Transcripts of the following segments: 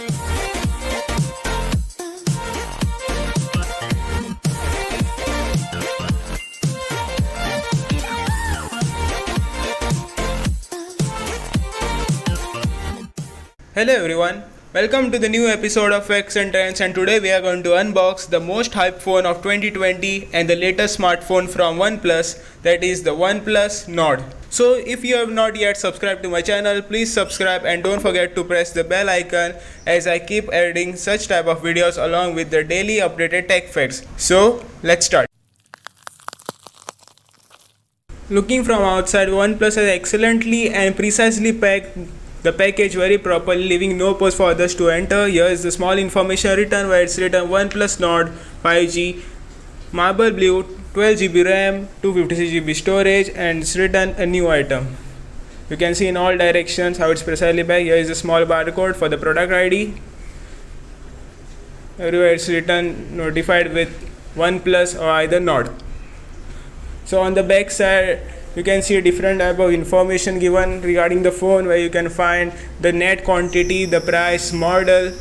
Hello everyone, welcome to the new episode of factz and trends, and today we are going to unbox the most hyped phone of 2020 and the latest smartphone from OnePlus, that is the OnePlus Nord. So if you have not yet subscribed to my channel, please subscribe and don't forget to press the bell icon as I keep adding such type of videos along with the daily updated tech facts. So let's start. Looking from outside, OnePlus has excellently and precisely packed the package very properly, leaving no pause for others to enter. Here is the small information written where it's written OnePlus Nord 5G, marble blue, 12GB RAM, 256GB storage, and it's written a new item. You can see in all directions how it's precisely packed. Here is a small barcode for the product ID. Everywhere it's written notified with OnePlus or either Nord. So on the back side, you can see different type of information given regarding the phone, where you can find the net quantity, the price, model,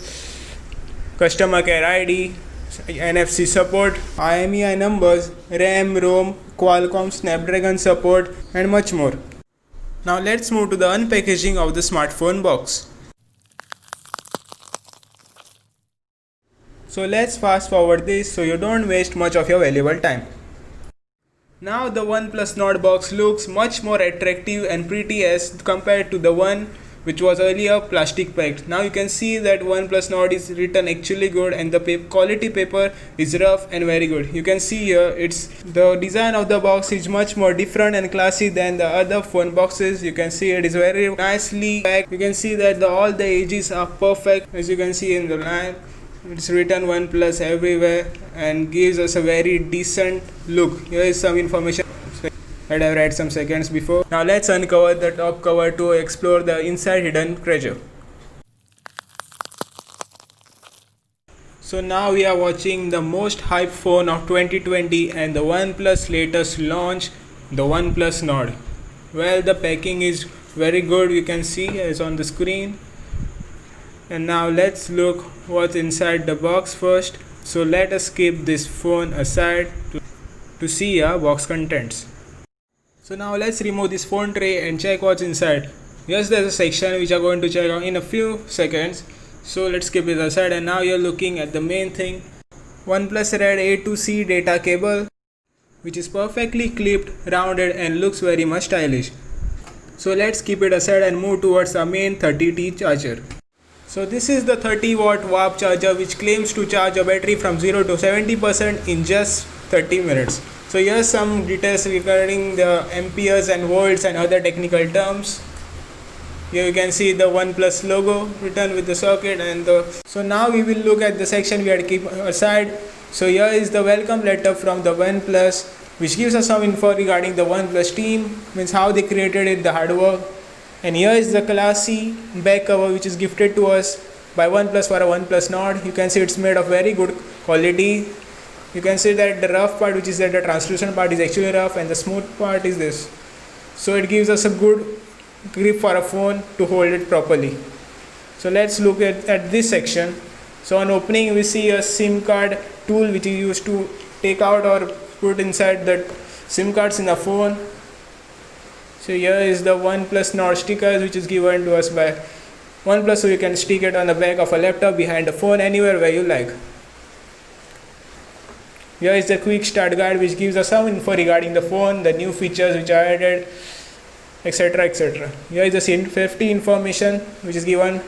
customer care ID, NFC support, IMEI numbers, RAM, ROM, Qualcomm Snapdragon support, and much more. Now let's move to the unpackaging of the smartphone box. So let's fast forward this so you don't waste much of your valuable time. Now the OnePlus Nord box looks much more attractive and pretty as compared to the one which was earlier plastic packed. Now you can see that OnePlus Nord is written actually good, and the quality paper is rough and very good. You can see here the design of the box is much more different and classy than the other phone boxes. You can see it is very nicely packed. You can see that all the edges are perfect, as you can see in the line. It's written OnePlus everywhere and gives us a very decent look. Here is some information that I read some seconds before. Now let's uncover the top cover to explore the inside hidden treasure. So now we are watching the most hyped phone of 2020 and the OnePlus latest launch, the OnePlus Nord. Well, the packing is very good, you can see as on the screen. And now let's look what's inside the box first. So let us keep this phone aside to see our box contents. So now let's remove this phone tray and check what's inside. Yes, there's a section which I'm going to check out in a few seconds. So let's keep it aside, and now you're looking at the main thing. OnePlus Red A to C data cable, which is perfectly clipped, rounded, and looks very much stylish. So let's keep it aside and move towards our main 30T charger. So this is the 30-watt warp charger which claims to charge a battery from 0 to 70% in just 30 minutes. So here's some details regarding the amperes and volts and other technical terms. Here you can see the OnePlus logo written with the socket and So now we will look at the section we had to keep aside. So here is the welcome letter from the OnePlus, which gives us some info regarding the OnePlus team, means how they created it, the hard work. And here is the classy back cover which is gifted to us by OnePlus for a OnePlus Nord. You can see it's made of very good quality. You can see that the rough part, which is that the translucent part, is actually rough, and the smooth part is this. So it gives us a good grip for a phone to hold it properly. So let's look at this section. So on opening we see a SIM card tool which is used to take out or put inside the SIM cards in a phone. So here is the OnePlus Nord stickers which is given to us by OnePlus, so you can stick it on the back of a laptop, behind the phone, anywhere where you like. Here is the quick start guide which gives us some info regarding the phone, the new features which are added, etc, etc. Here is the safety information which is given,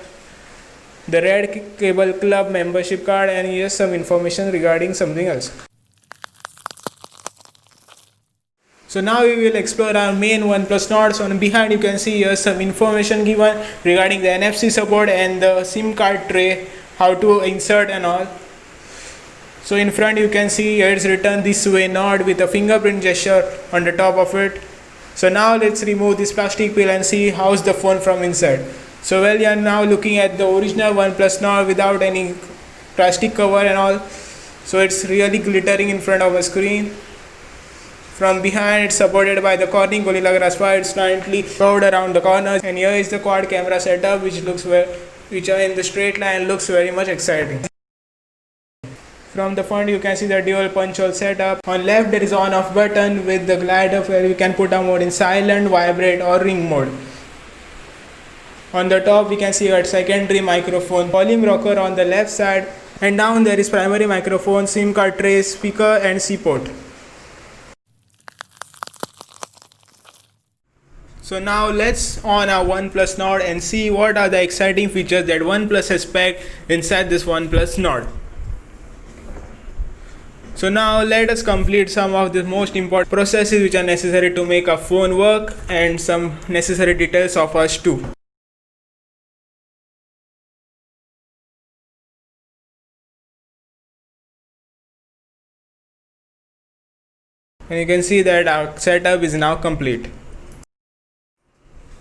the Red Cable Club membership card, and here's some information regarding something else. So now we will explore our main OnePlus Nord. So on behind you can see here some information given regarding the NFC support and the SIM card tray, how to insert and all. So in front you can see here it's written "This way Nord" with a fingerprint gesture on the top of it. So now let's remove this plastic peel and see how's the phone from inside. So well, you are now looking at the original OnePlus Nord without any plastic cover and all. So it's really glittering in front of a screen. From behind, it's supported by the Corning Gorilla Glass 5. It's slightly curved around the corners, and here is the quad camera setup, which looks which are in the straight line, looks very much exciting. From the front you can see the dual punch hole setup. On left there is on off button with the glider where you can put a mode in silent, vibrate or ring mode. On the top we can see a secondary microphone, volume rocker on the left side, and down there is primary microphone, SIM card tray, speaker and C port. So now let's on our OnePlus Nord and see what are the exciting features that OnePlus has packed inside this OnePlus Nord. So now let us complete some of the most important processes which are necessary to make a phone work and some necessary details of us too. And you can see that our setup is now complete.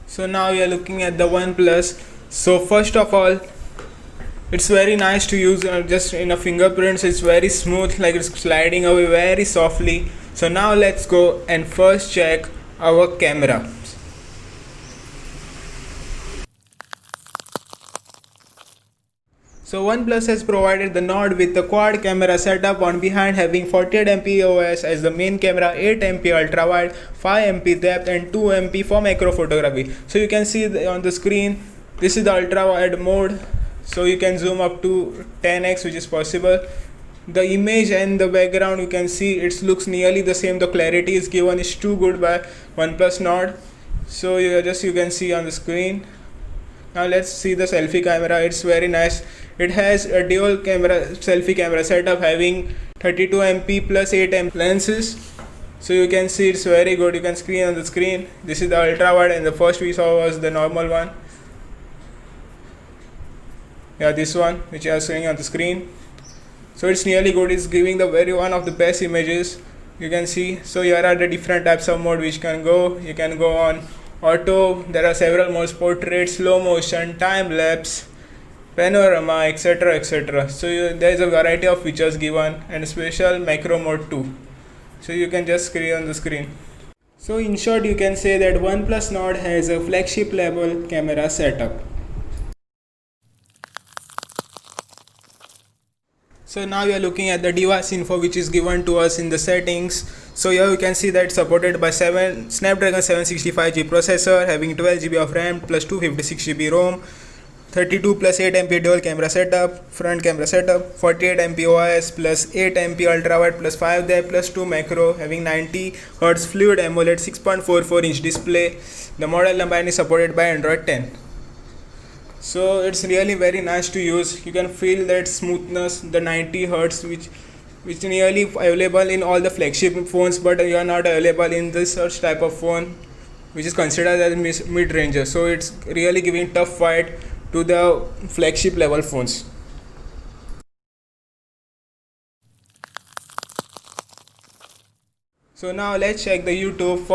So now we are looking at the OnePlus. So first of all, it's very nice to use just in a fingerprints. It's very smooth, like it's sliding away very softly. So now let's go and first check our camera. So OnePlus has provided the Nord with the quad camera setup on behind, having 48MP OS as the main camera, 8MP ultrawide, 5MP depth and 2MP for macro photography. So you can see on the screen, this is the ultrawide mode. So you can zoom up to 10x, which is possible. The image and the background, you can see it looks nearly the same. The clarity is given is too good by OnePlus Nord. So you can see on the screen. Now let's see the selfie camera. It's very nice. It has a dual camera selfie camera setup having 32MP plus 8MP lenses. So you can see it's very good. You can see on the screen. This is the ultra wide, and the first we saw was the normal one. Yeah, this one which I was showing on the screen. So it's nearly good. It's giving the very one of the best images you can see. So here are the different types of mode which can go. You can go on auto. There are several modes: portrait, slow motion, time lapse, panorama, etc, etc. So there is a variety of features given, and special macro mode too. So you can just see on the screen. So in short, you can say that OnePlus Nord has a flagship level camera setup. So now we are looking at the device info which is given to us in the settings. So here you can see that it's supported by Snapdragon 765G processor having 12GB of RAM plus 256GB ROM, 32 plus 8MP dual camera setup, front camera setup, 48MP OIS plus 8MP ultrawide plus 5 depth plus 2 macro, having 90Hz Fluid AMOLED 6.44-inch display. The model number is supported by Android 10. So it's really very nice to use. You can feel that smoothness, the 90Hz which nearly available in all the flagship phones, but you are not available in this such type of phone which is considered as mid-ranger. So it's really giving tough fight to the flagship level phones. So now let's check the YouTube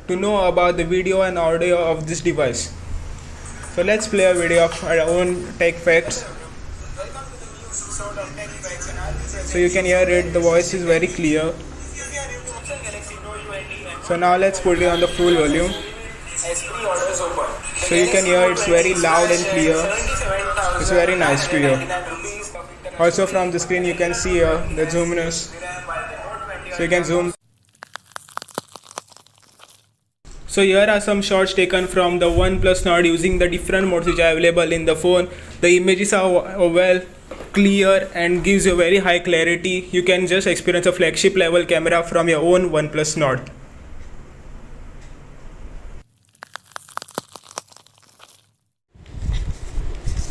to know about the video and audio of this device. So let's play a video of our own tech facts. So you can hear it, the voice is very clear. So now let's put it on the full volume. So you can hear it's very loud and clear. It's very nice to hear. Also from the screen you can see the zoomness. So you can zoom. So here are some shots taken from the OnePlus Nord using the different modes which are available in the phone. The images are well clear and gives you very high clarity. You can just experience a flagship level camera from your own OnePlus Nord.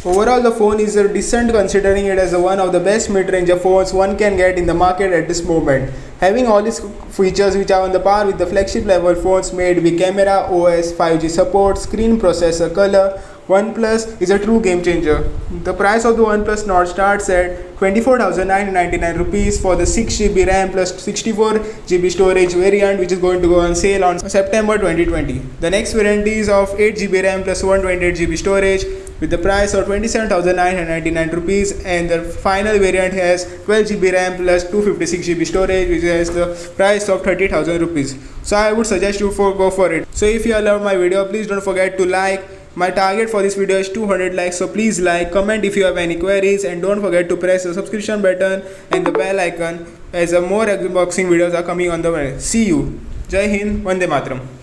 Overall, the phone is decent considering it as one of the best mid-range phones one can get in the market at this moment. Having all these features which are on the par with the flagship level phones made with camera, OS, 5G support, screen processor, color, OnePlus is a true game changer. The price of the OnePlus Nord starts at 24,999 rupees for the 6GB RAM plus 64GB storage variant, which is going to go on sale on September 2020. The next variant is of 8GB RAM plus 128GB storage with the price of 27,999 rupees, and the final variant has 12GB RAM plus 256GB storage, which has the price of 30,000 rupees. So I would suggest you go for it. So if you love my video, please don't forget to like My target for this video is 200 likes, so please like, comment if you have any queries, and don't forget to press the subscription button and the bell icon as more unboxing videos are coming on the way. See you. Jai Hind, Vande Mataram.